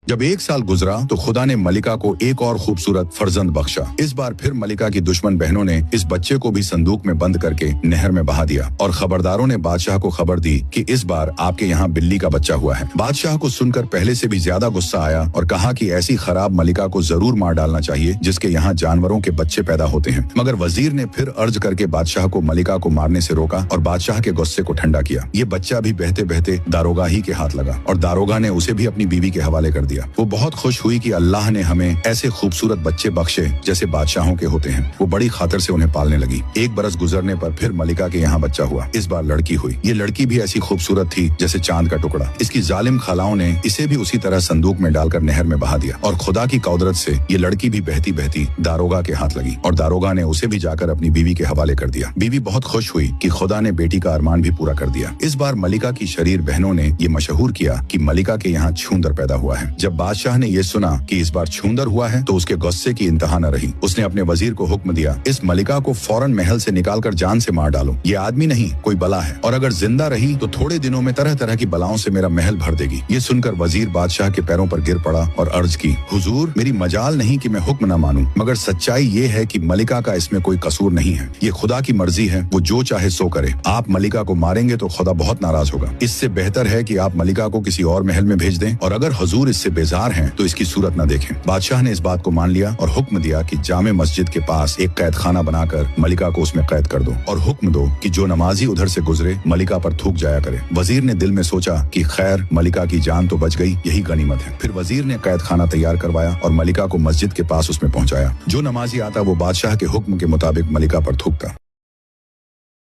जब 1 साल गुजरा तो खुदा ने मलिका को एक और खूबसूरत फर्जंद बख्शा। इस बार फिर मलिका की दुश्मन बहनों ने इस बच्चे को भी संदूक में बंद करके नहर में बहा दिया और खबरदारों ने बादशाह को खबर दी कि इस बार आपके यहाँ बिल्ली का बच्चा हुआ है। बादशाह को सुनकर पहले से भी ज्यादा गुस्सा आया और कहा कि ऐसी खराब मलिका को जरूर मार डालना चाहिए जिसके यहाँ जानवरों के बच्चे पैदा होते हैं। मगर वजीर ने फिर अर्ज करके बादशाह को मलिका को मारने से रोका और बादशाह के गुस्से को ठंडा किया। ये बच्चा भी बहते बहते दारोगा ही के हाथ लगा और दारोगा ने उसे भी अपनी बीवी के हवाले कर दिया। वो बहुत खुश हुई कि अल्लाह ने हमें ऐसे खूबसूरत बच्चे बख्शे जैसे बादशाहों के होते हैं। वो बड़ी खातिर से उन्हें पालने लगी। 1 बरस गुजरने पर फिर मलिका के यहाँ बच्चा हुआ। इस बार लड़की हुई। ये लड़की भी ऐसी खूबसूरत थी जैसे चांद का टुकड़ा। इसकी जालिम खालाओं ने इसे भी उसी तरह संदूक में डालकर नहर में बहा दिया और खुदा की कौदरत से ये लड़की भी बहती बहती दारोगा के हाथ लगी और दारोगा ने उसे भी जाकर अपनी बीवी के हवाले कर दिया। बीवी बहुत खुश हुई कि खुदा ने बेटी का अरमान भी पूरा कर दिया। इस बार मलिका की शरीर बहनों ने ये मशहूर किया कि मलिका के यहाँ छूंदर पैदा हुआ है। जब बादशाह ने ये सुना कि इस बार छूंदर हुआ है तो उसके गुस्से की इंतहा न रही। उसने अपने वजीर को हुक्म दिया, इस मलिका को फौरन महल से निकालकर जान से मार डालो। ये आदमी नहीं कोई बला है और अगर जिंदा रही तो थोड़े दिनों में तरह तरह की बलाओं से मेरा महल भर देगी। ये सुनकर वजीर बादशाह के पैरों पर गिर पड़ा और अर्ज की, हुजूर मेरी मजाल नहीं कि मैं हुक्म न मानूं, मगर सच्चाई ये है कि मलिका का इसमें कोई कसूर नहीं है। ये खुदा की मर्जी है, वो जो चाहे सो करे। आप मलिका को मारेंगे तो खुदा बहुत नाराज होगा। इससे बेहतर है कि आप मलिका को किसी और महल में भेज दें और अगर हुजूर इससे बेजार हैं तो इसकी सूरत न देखें। बादशाह ने इस बात को मान लिया और हुक्म दिया कि जामे मस्जिद के पास एक कैद खाना बनाकर मलिका को उसमें कैद कर दो और हुक्म दो कि जो नमाजी उधर से गुजरे मलिका पर थूक जाया करे। वजीर ने दिल में सोचा कि खैर मलिका की जान तो बच गई, यही गनीमत है। फिर वजीर ने कैद खाना तैयार करवाया और मलिका को मस्जिद के पास उसमें पहुंचाया। जो नमाजी आता वो बादशाह के हुक्म के मुताबिक मलिका पर थूकता।